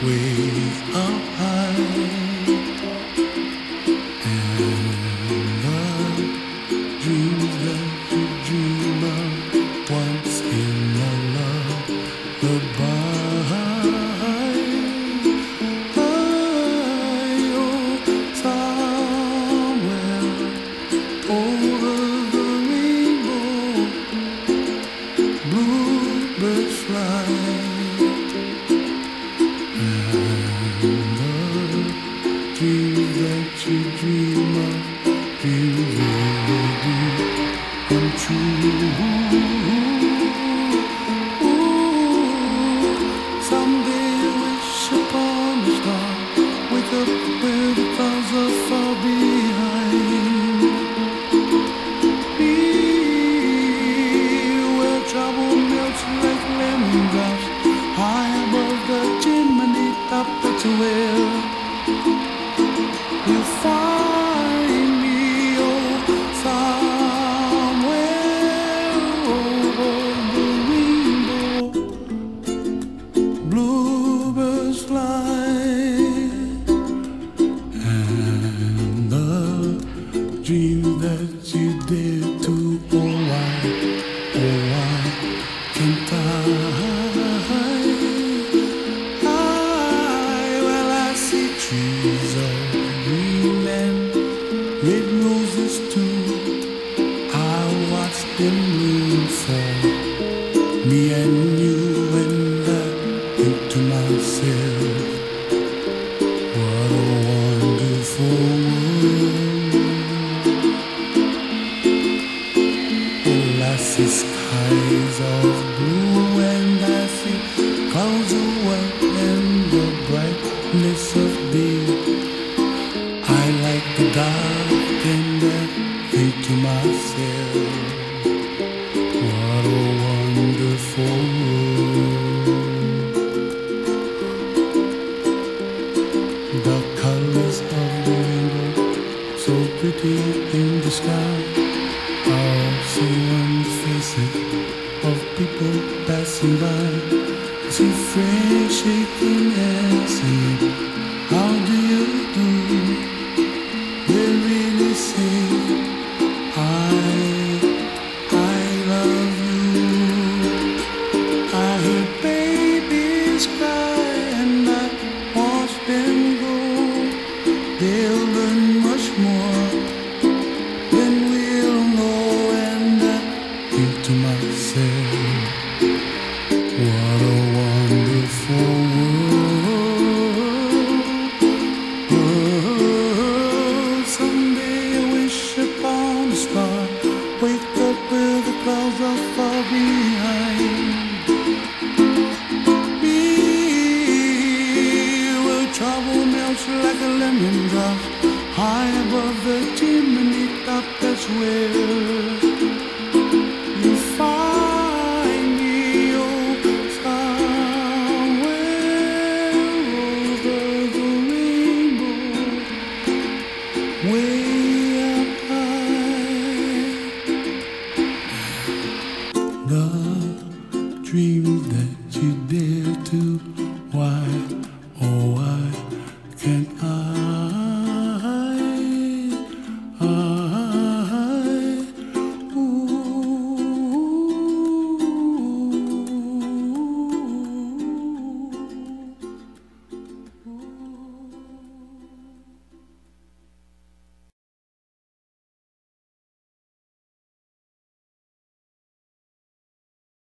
way up high, and the dreams that you dream of once in a lullaby. Somewhere over the rainbow, bluebirds fly. Dreams that you dream of, dreams really do come true. Ooh, someday I wish upon a star, wake up where the clouds are far behind me, where trouble melts like lemon drops, high above the chimney top. That's where you find me, oh, somewhere over the rainbow, bluebirds fly, and the dreams that you dare to, oh why can't I? Trees of green and red roses too, I watch them bloom for me and you, and I think to myself, what a wonderful world. Oh, I see skies of blue and I see clouds of white and the brightness of day. I like the dark and I think to myself, what a wonderful world. The colors of the rainbow, so pretty in the sky, are also on the faces of people passing by. See friends shaking hands, saying, how do you do? They really say, I love you. I hear babies cry and I watch them go. They'll learn much more than we'll know, and I think to myself, what a wonderful world. Someday I wish upon a star, wake up where the clouds are far behind me, where trouble melts like a lemon drop, high above the chimney top. That's where you find me, oh, somewhere over the rainbow, way up high. The dreams that you did